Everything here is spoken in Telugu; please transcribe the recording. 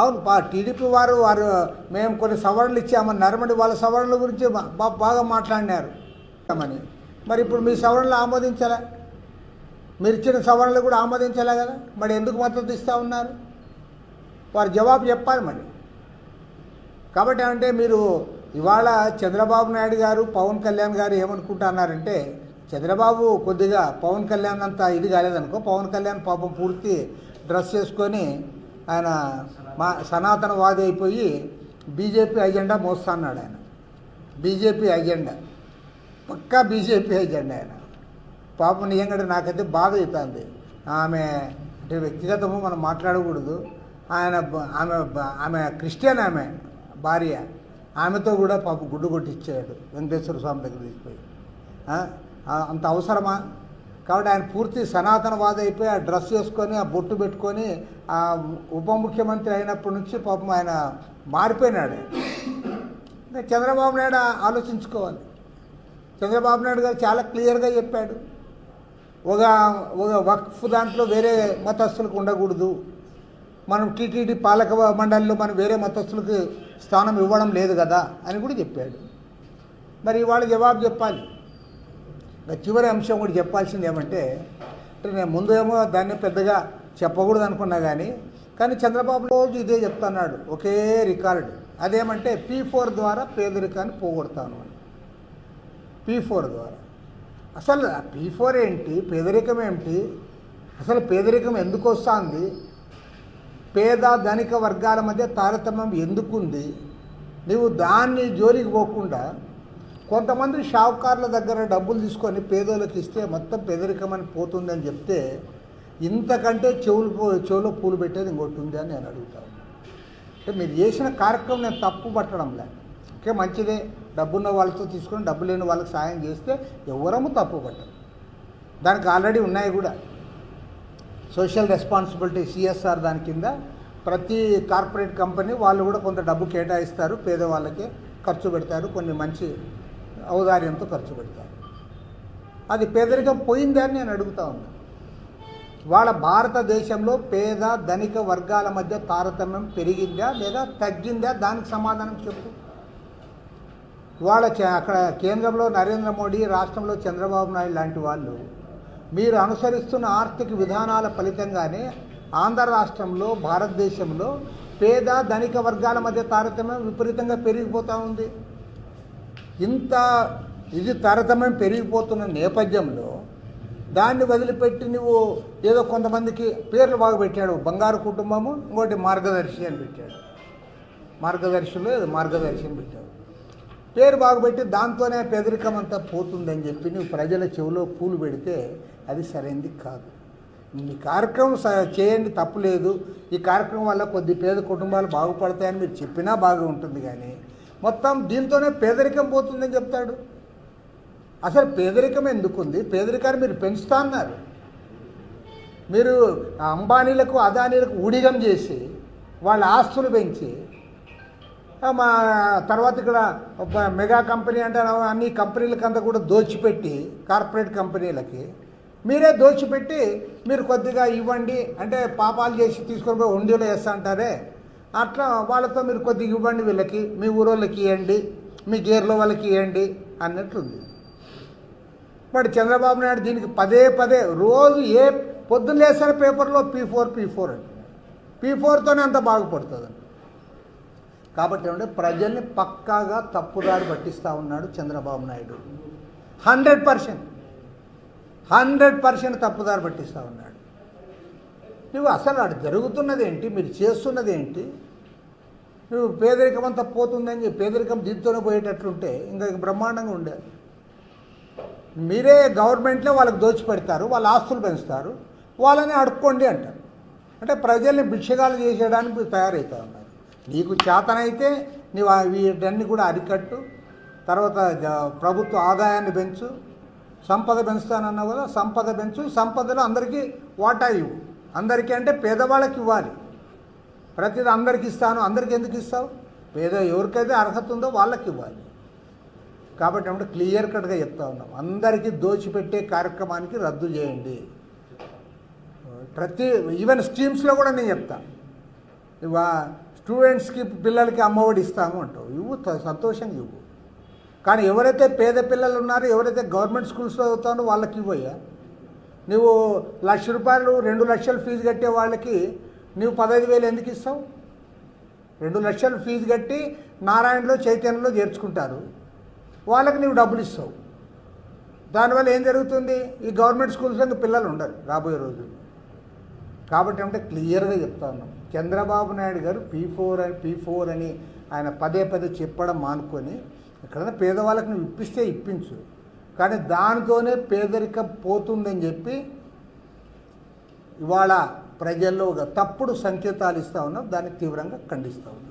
అవును, టీడీపీ వారు మేము కొన్ని సవరణలు ఇచ్చామని నరమడి వాళ్ళ సవరణల గురించి బాగా మాట్లాడినారు అని. మరి ఇప్పుడు మీ సవరణలు ఆమోదించాలా? మీరు ఇచ్చిన సవరణలు కూడా ఆమోదించాలా కదా? మరి ఎందుకు మద్దతు ఇస్తూ ఉన్నారు? వారు జవాబు చెప్పాలి మరి. కాబట్టి అంటే మీరు ఇవాళ చంద్రబాబు నాయుడు గారు, పవన్ కళ్యాణ్ గారు ఏమనుకుంటున్నారంటే, చంద్రబాబు కొద్దిగా పవన్ కళ్యాణ్ అంత ఇది కాలేదనుకో, పవన్ కళ్యాణ్ పాపం పూర్తి డ్రెస్ చేసుకొని ఆయన సనాతనవాది అయిపోయి బీజేపీ ఎజెండా మోస్తున్నాడు. ఆయన బీజేపీ ఎజెండా, పక్కా బీజేపీ ఎజెండా ఆయన. పాపం నిజంగా నాకైతే బాధ అవుతుంది. ఆమె అంటే వ్యక్తిగతము మనం మాట్లాడకూడదు. ఆమె క్రిస్టియన్, ఆమె భార్య, ఆమెతో కూడా పాప గుడ్డు కొట్టించాడు వెంకటేశ్వర స్వామి దగ్గర తీసుకుపోయి. అంత అవసరమా? కాబట్టి ఆయన పూర్తి సనాతనవాది అయిపోయి ఆ డ్రెస్ చేసుకొని ఆ బొట్టు పెట్టుకొని ఆ ఉప ముఖ్యమంత్రి అయినప్పటి నుంచి పాపం ఆయన మారిపోయినాడు. చంద్రబాబు నాయుడు ఆలోచించుకోవాలి. చంద్రబాబు నాయుడు గారు చాలా క్లియర్గా చెప్పాడు, ఒక వక్ఫ్ దాంట్లో వేరే మతస్థులకు ఉండకూడదు, మనం టీటీడీ పాలక మండలిలో మనం వేరే మతస్థులకు స్థానం ఇవ్వడం లేదు కదా అని కూడా చెప్పాడు. మరి ఇవాళ జవాబు చెప్పాలి. చివరి అంశం కూడా చెప్పాల్సింది ఏమంటే, నేను ముందేమో దాన్ని పెద్దగా చెప్పకూడదు అనుకున్నా కానీ చంద్రబాబు రోజు ఇదే చెప్తున్నాడు, ఒకే రికార్డు. అదేమంటే P4 ద్వారా పేదరికాన్ని పోగొడతాను అని. P4 ద్వారా అసలు P4 ఏంటి? పేదరికం ఏమిటి? అసలు పేదరికం ఎందుకు వస్తుంది? పేద ధనిక వర్గాల మధ్య తారతమ్యం ఎందుకుంది? నువ్వు దాన్ని జోలికి పోకుండా కొంతమంది షావుకారుల దగ్గర డబ్బులు తీసుకొని పేదోళ్ళకి ఇస్తే మొత్తం పేదరికం అని పోతుందని చెప్తే, ఇంతకంటే చెవులో పూలు పెట్టేది ఇంకోటి ఉంది అని నేను అడుగుతాను. మీరు చేసిన కార్యక్రమం నేను తప్పు పట్టడంలే, ఓకే మంచిదే, డబ్బున్న వాళ్ళతో తీసుకొని డబ్బు లేని వాళ్ళకి సాయం చేస్తే ఎవరము తప్పు పట్టరు. దానికి ఆల్రెడీ ఉన్నాయి కూడా సోషల్ రెస్పాన్సిబిలిటీ, CSR దాని కింద ప్రతి కార్పొరేట్ కంపెనీ వాళ్ళు కూడా కొంత డబ్బు కేటాయిస్తారు, పేదవాళ్ళకి ఖర్చు పెడతారు, కొన్ని మంచి ఔదార్యంతో ఖర్చు పెడతారు. అది పేదరికం పోయిందా అని నేను అడుగుతా ఉన్నాను. వాళ్ళ భారతదేశంలో పేద ధనిక వర్గాల మధ్య తారతమ్యం పెరిగిందా లేదా తగ్గిందా? దానికి సమాధానం చెప్పు. వాళ్ళ అక్కడ కేంద్రంలో నరేంద్ర మోడీ, రాష్ట్రంలో చంద్రబాబు నాయుడు లాంటి వాళ్ళు మీరు అనుసరిస్తున్న ఆర్థిక విధానాల ఫలితంగానే ఆంధ్ర రాష్ట్రంలో, భారతదేశంలో పేద ధనిక వర్గాల మధ్య తారతమ్యం విపరీతంగా పెరిగిపోతూ ఉంది. ఇంత ఇది తారతమ్యం పెరిగిపోతున్న నేపథ్యంలో దాన్ని వదిలిపెట్టి నువ్వు ఏదో కొంతమందికి పేర్లు బాగా పెట్టాడు. బంగారు కుటుంబము, ఇంకోటి మార్గదర్శి అని పెట్టాడు. మార్గదర్శిలో ఏదో మార్గదర్శి అని పెట్టాడు. పేరు బాగుపెట్టి దాంతోనే పేదరికం అంతా పోతుందని చెప్పి నువ్వు ప్రజల చెవిలో పూలు పెడితే అది సరైనది కాదు. ఈ కార్యక్రమం చేయండి, తప్పులేదు. ఈ కార్యక్రమం వల్ల కొద్ది పేద కుటుంబాలు బాగుపడతాయని మీరు చెప్పినా బాగా ఉంటుంది, కానీ మొత్తం దీంతోనే పేదరికం పోతుందని చెప్తాడు. అసలు పేదరికం ఎందుకుంది? పేదరికాన్ని మీరు పెంచుతా అన్నారు. మీరు అంబానీలకు, అదానీలకు ఊడిగం చేసి వాళ్ళ ఆస్తులు పెంచి మా తర్వాత ఇక్కడ మెగా కంపెనీ అంటే అన్ని కంపెనీలకంతా కూడా దోచిపెట్టి, కార్పొరేట్ కంపెనీలకి మీరే దోచిపెట్టి మీరు కొద్దిగా ఇవ్వండి అంటే పాపాలు చేసి తీసుకొని పోయి ఉండిలో వేస్తా అంటారే, అట్లా వాళ్ళతో మీరు కొద్దిగా ఇవ్వండి, వీళ్ళకి మీ ఊరోళ్ళకి ఇవ్వండి, మీ గేర్లో వాళ్ళకి ఇవ్వండి అన్నట్లుంది. మరి చంద్రబాబు నాయుడు దీనికి పదే రోజు పొద్దున్న లేసారి పేపర్లో P4 అంటే P4తోనే అంత బాగుపడుతుంది. కాబట్టి ఏమంటే ప్రజల్ని పక్కాగా తప్పుదారి పట్టిస్తూ ఉన్నాడు చంద్రబాబు నాయుడు. 100% తప్పుదారి పట్టిస్తూ ఉన్నాడు. నువ్వు అసలు అటు జరుగుతున్నది ఏంటి? మీరు చేస్తున్నది ఏంటి? నువ్వు పేదరికం అంతా పోతుందని చెప్పి పేదరికం దీంతోనే పోయేటట్లుంటే ఇంకా బ్రహ్మాండంగా ఉండేది. మీరే గవర్నమెంట్లో వాళ్ళకి దోచిపెడతారు, వాళ్ళ ఆస్తులు పెంచుతారు, వాళ్ళని అడుక్కోండి అంటారు. అంటే ప్రజల్ని భిక్షగాలు చేసేయడానికి తయారవుతూ ఉన్నారు. నీకు చేతనైతే నీవు వీటన్ని కూడా అరికట్టు, తర్వాత ప్రభుత్వ ఆదాయాన్ని పెంచు, సంపద పెంచుతానన్నావు కదా, సంపద పెంచు, సంపదలో అందరికీ వాటా ఇవ్వు. అందరికీ అంటే పేదవాళ్ళకి ఇవ్వాలి. ప్రతిదీ అందరికి ఇస్తాను, అందరికి ఎందుకు ఇస్తావు? ఎవరికైతే అర్హత ఉందో వాళ్ళకి ఇవ్వాలి. కాబట్టి అంటే క్లియర్ కట్గా చెప్తా ఉన్నాం, అందరికీ దోచిపెట్టే కార్యక్రమానికి రద్దు చేయండి. ఈవెన్ స్కీమ్స్లో కూడా నేను చెప్తాను, స్టూడెంట్స్కి పిల్లలకి అమ్మఒడి ఇస్తాము అంటావు, ఇవ్వు, సంతోషంగా ఇవ్వు. కానీ ఎవరైతే పేద పిల్లలు ఉన్నారో, ఎవరైతే గవర్నమెంట్ స్కూల్స్లో చదువుతారో వాళ్ళకి ఇవ్వయ్యా. నువ్వు ₹1,00,000 2 లక్షలు ఫీజు కట్టే వాళ్ళకి నువ్వు 15,000 ఎందుకు ఇస్తావు? 2 లక్షలు ఫీజు కట్టి నారాయణలో చైతన్యలో చేర్చుకుంటారు, వాళ్ళకి నువ్వు డబ్బులు ఇస్తావు. దానివల్ల ఏం జరుగుతుంది? ఈ గవర్నమెంట్ స్కూల్స్లో పిల్లలు ఉండరు రాబోయే రోజులు. కాబట్టి అంటే క్లియర్గా చెప్తా ఉన్నాం, చంద్రబాబు నాయుడు గారు P4 అని ఆయన పదే చెప్పడం మానుకొని ఎక్కడైనా పేదవాళ్ళకి నువ్వు ఇప్పిస్తే ఇప్పించు, కానీ దానితోనే పేదరికం పోతుందని చెప్పి ఇవాళ ప్రజల్లో ఒక తప్పుడు సంకేతాలు ఇస్తూ ఉన్నాం. దాన్ని తీవ్రంగా ఖండిస్తూ ఉన్నాం.